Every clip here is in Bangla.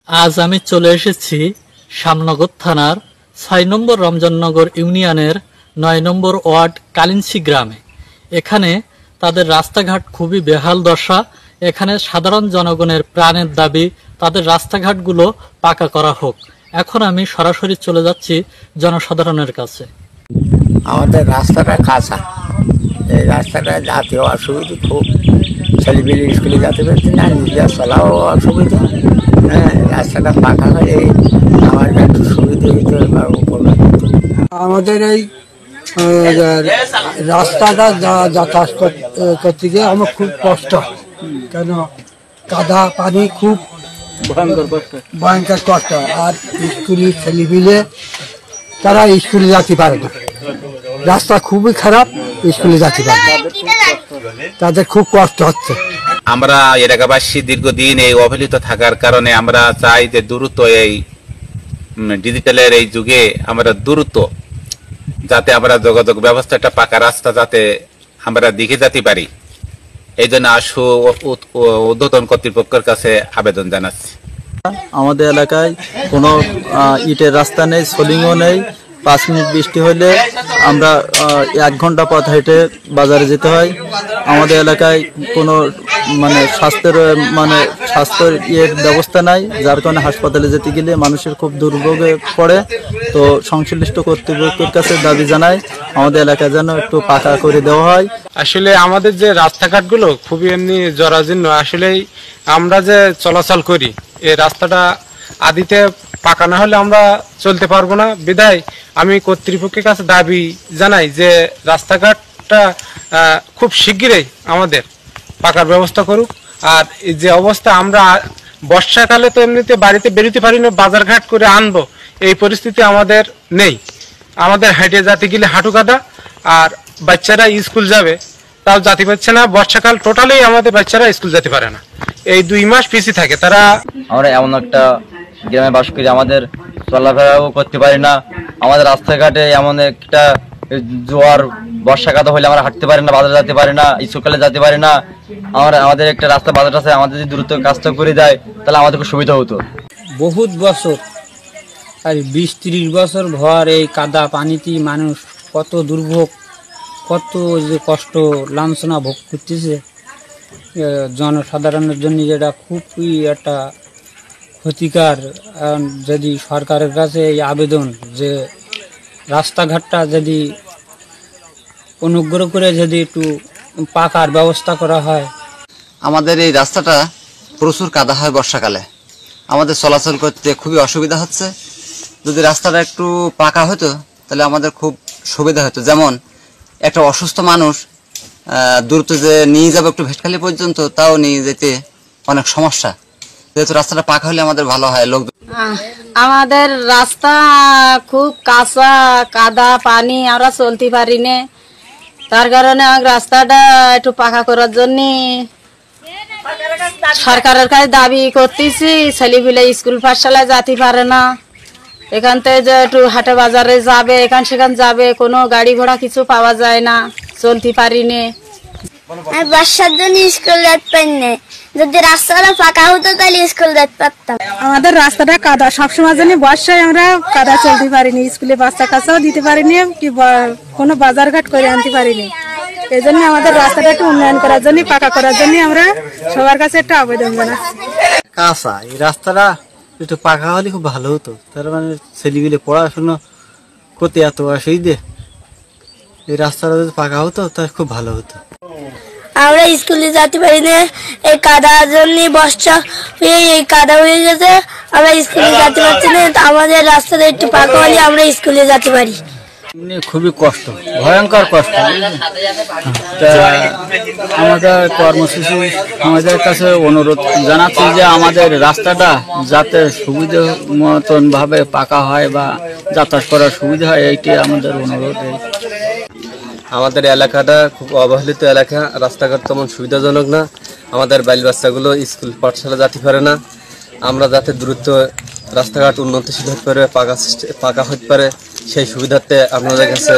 আজ আমি চলে এসেছি শ্যামনগর থানার ৬ নম্বর রমজাননগর ইউনিয়নের ৯ নম্বর ওয়ার্ড কালিঞ্চি গ্রামে। এখানে তাদের রাস্তাঘাট খুবই বেহাল দশা। এখানে সাধারণ জনগণের প্রাণের দাবি তাদের রাস্তাঘাটগুলো পাকা করা হোক। এখন আমি সরাসরি চলে যাচ্ছি জনসাধারণের কাছে। আমাদের রাস্তাটা কাঁচা, এই রাস্তাটা জাতীয় অসুবিধা খুব, ছেলেমেয়ে স্কুলে যেতে পারছি না, নিজে চলাও অসুবিধা। হ্যাঁ, রাস্তাটা পাকা হয়ে আমার একটু সুবিধা হইতে আমাদের এই রাস্তাটা যাতায়াত করতে গিয়ে আমার খুব কষ্ট, কেন কাদা পানি খুব ভয়ঙ্কর কষ্ট। আর স্কুলের ছেলেমেয়ে তারা স্কুলে যেতে পারে না, রাস্তা খুবই খারাপ, স্কুলে যেতে পারে না, তাদের খুব কষ্ট হচ্ছে। আমরা এলাকাবাসী দীর্ঘদিন এই অবহেলিত থাকার কারণে আমরা চাই যে দ্রুত এই ডিজিটালের এই যুগে আমরা দ্রুত যাতে আমরা যোগাযোগ ব্যবস্থাটা পাকা রাস্তা যাতে আমরা দেখে যেতে পারি, এই জন্য আশু ঊর্ধ্বতন কর্তৃপক্ষের কাছে আবেদন জানাচ্ছি। আমাদের এলাকায় কোনো ইটের রাস্তা নেই, সোলিংও নেই। 5 মিনিট বৃষ্টি হলে আমরা 1 ঘন্টা পথ হেঁটে বাজারে যেতে হয়। আমাদের এলাকায় কোনো স্বাস্থ্যের ইয়ের ব্যবস্থা নাই, যার কারণে হাসপাতালে যেতে গেলে মানুষের খুব দুর্ভোগে পড়ে। তো সংশ্লিষ্ট কর্তৃপক্ষের কাছে দাবি জানাই আমাদের এলাকায় যেন একটু পাকা করে দেওয়া হয়। আসলে আমাদের যে রাস্তাঘাটগুলো খুবই এমনি জরাজীর্ণ। আসলেই আমরা যে চলাচল করি এই রাস্তাটা আদিতে পাকা না হলে আমরা চলতে পারবো না। বিধায় আমি কর্তৃপক্ষের কাছে দাবি জানাই যে রাস্তাঘাটটা খুব শিগগিরই আমাদের পাকার ব্যবস্থা করুক। আর এই যে অবস্থা, আমরা বর্ষাকালে তো এমনিতে বাড়িতে বেরোতে পারি না, বাজারঘাট করে আনবো এই পরিস্থিতি আমাদের নেই। আমাদের হাঁটে যেতে গেলে হাঁটু কাদা, আর বাচ্চারা স্কুল যাবে তাও যেতে পারছে না। বর্ষাকাল টোটালি আমাদের বাচ্চারা স্কুল যেতে পারে না, এই 2 মাস পিছিয়ে থাকে তারা। আমরা এমন একটা গ্রামে বাস করি, আমাদের চলাফেরাও করতে পারি না। আমাদের রাস্তাঘাটে এমন একটা জোয়ার বর্ষাকাল হলে আমরা হাঁটতে পারি না, বাজারে যেতে পারি না, স্কুলে যেতে পারি না। আমাদের একটা রাস্তা বাজার আছে, আমাদের যদি দ্রুত কাজটা করে দেয় তাহলে আমাদের খুব সুবিধা হতো। বহুত বছর আর 20-30 বছর ভর এই কাদা পানিতে মানুষ কত দুর্ভোগ, কত যে কষ্ট লাঞ্ছনা ভোগ করতেছে জনসাধারণের জন্য, যেটা খুবই একটা ক্ষতিকর। যদি সরকারের কাছে এই আবেদন যে রাস্তাঘাটটা যদি অনুগ্রহ করে যদি একটু পাকার ব্যবস্থা করা হয়। আমাদের এই রাস্তাটা প্রচুর কাদা হয় বর্ষাকালে, আমাদের চলাচল করতে খুবই অসুবিধা হচ্ছে। যদি রাস্তাটা একটু পাকা হতো তাহলে আমাদের খুব সুবিধা হতো। যেমন একটা অসুস্থ মানুষ দ্রুত যে নিয়ে যাবে একটু ভেটখালি পর্যন্ত, তাও নিয়ে যেতে অনেক সমস্যা। যেহেতু রাস্তাটা পাকা হলে আমাদের ভালো হয়। আমাদের রাস্তা খুব কাঁচা, কাদা পানি, আমরা চলতে পারি না। তার কারণে রাস্তাটা একটু পাকা করার জন্য সরকারের কাছে দাবি করতেছি। ছেলেপিলে স্কুল পাঠশালায় যেতে পারে না, এখান থেকে যে একটু হাটে বাজারে যাবে, এখান সেখান যাবে, কোনো গাড়ি ঘোড়া কিছু পাওয়া যায় না, চলতে পারি না। বর্ষার জন্য স্কুল যেতে পারি না, যদি রাস্তাটা পাকা হতো তাহলে স্কুল যেতে পারতাম। আমাদের রাস্তাটা কাদা, সবসময় জন্য বর্ষায় আমরা কাদা চলতে পারিনি, স্কুলে বাচ্চা কাছেও দিতে পারিনি, কি কোনো বাজারঘাট করে আনতে পারিনি। এই জন্য আমাদের রাস্তাটা একটু উন্নয়ন করার জন্য, পাকা করার জন্য আমরা সবার কাছে একটা আবেদন জানাচ্ছি। কাঁচা এই রাস্তাটা একটু পাকা হলে খুব ভালো হতো, তার মানে ছেলেগুলো পড়াশুনো করতে এত অসুবিধে। এই রাস্তাটা যদি পাকা হতো তাহলে খুব ভালো হতো। আমরা স্কুলে যেতে পারি না, এই কাদার জন্য বর্ষা হয়ে এই কাদা হয়ে গেছে, আমরা স্কুলে যেতে পারছি না। আমাদের রাস্তাটা একটু পাকা হলে আমরা স্কুলে যেতে পারি। খুবই কষ্ট, ভয়ঙ্কর কষ্ট। আমাদের কর্মসূচি আমাদের কাছে অনুরোধ জানাচ্ছি যে আমাদের রাস্তাটা যাতে সুবিধা মতন ভাবে পাকা হয় বা যাতায়াত করার সুবিধা হয়, এইটি আমাদের অনুরোধ। আমাদের এলাকাটা খুব অবহেলিত এলাকা, রাস্তাঘাট তেমন সুবিধাজনক না। আমাদের বাইল বাচ্চাগুলো স্কুল পাঠশালা যেতে পারে না। আমরা যাতে দ্রুত রাস্তাঘাট উন্নতিশীল হতে পারে, পাকা হতে পারে, সেই সুবিধার্থে আপনাদের কাছে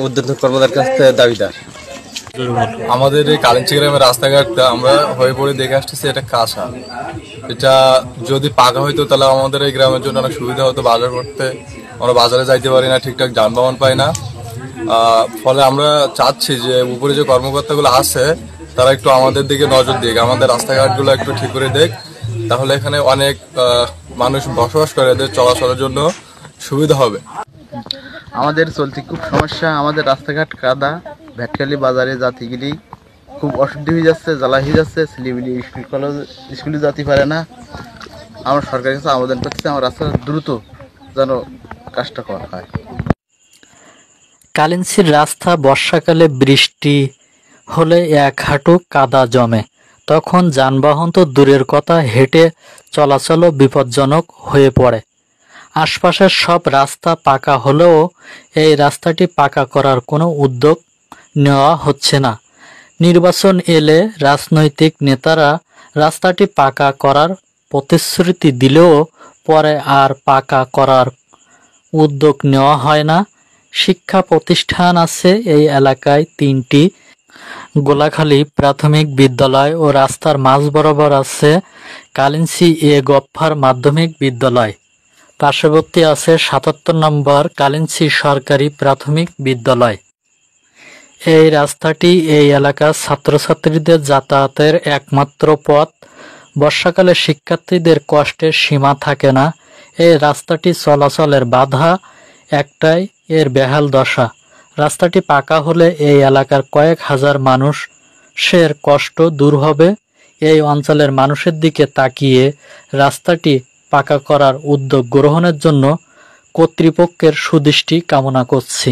উদ্যোক্তা কর্মীদের কাছে দাবিদার। আমাদের এই কালিঞ্চি গ্রামের রাস্তাঘাটটা আমরা হয়ে পড়ে দেখে আসতেছি এটা কাঁচা। এটা যদি পাকা হইতো তাহলে আমাদের এই গ্রামের জন্য অনেক সুবিধা হতো। বাজার করতে আমরা বাজারে যাইতে পারি না, ঠিকঠাক যানবাহন পাই না। ফলে আমরা চাচ্ছি যে উপরে যে কর্মকর্তাগুলো আছে তারা একটু আমাদের দিকে নজর দিক, আমাদের রাস্তাঘাটগুলো একটু ঠিক করে দেখ, তাহলে এখানে অনেক মানুষ বসবাস করে, এদের চলাচলের জন্য সুবিধা হবে। আমাদের চলতে খুব সমস্যা, আমাদের রাস্তাঘাট কাদা, ভেটকালি বাজারে যাতে গেলেই খুব অসুবিধা হয়ে যাচ্ছে, জ্বালা হয়ে যাচ্ছে, ছেলেমেয়ে স্কুলে যেতে পারে না। আমরা সরকারের কাছে আবেদন করছি আমার রাস্তাটা দ্রুত যেন কাজটা করা হয়। কালিন্সির রাস্তা বর্ষাকালে বৃষ্টি হলে এক হাঁটু কাদা জমে, তখন যানবাহন তো দূরের কথা, হেঁটে চলাচলও বিপজ্জনক হয়ে পড়ে। আশপাশের সব রাস্তা পাকা হলেও এই রাস্তাটি পাকা করার কোনো উদ্যোগ নেওয়া হচ্ছে না। নির্বাচন এলে রাজনৈতিক নেতারা রাস্তাটি পাকা করার প্রতিশ্রুতি দিলেও পরে আর পাকা করার উদ্যোগ নেওয়া হয় না। শিক্ষা প্রতিষ্ঠান আছে এই এলাকায় 3টি, গোলাখালী প্রাথমিক বিদ্যালয় ও রাস্তার মাঝ বরাবর আছে কালিন্সি এ গফফার মাধ্যমিক বিদ্যালয়। পার্শ্ববর্তী আছে 77 নম্বর কালিন্সি সরকারি প্রাথমিক বিদ্যালয়। এই রাস্তাটি এই এলাকার ছাত্রছাত্রীদের যাতায়াতের একমাত্র পথ। বর্ষাকালে শিক্ষার্থীদের কষ্টের সীমা থাকে না। এই রাস্তাটি চলাচলের বাধা একটাই, এর বেহাল দশা। রাস্তাটি পাকা হলে এই এলাকার কয়েক হাজার মানুষের কষ্ট দূর হবে। এই অঞ্চলের মানুষের দিকে তাকিয়ে রাস্তাটি পাকা করার উদ্যোগ গ্রহণের জন্য কর্তৃপক্ষের সুদৃষ্টি কামনা করছি।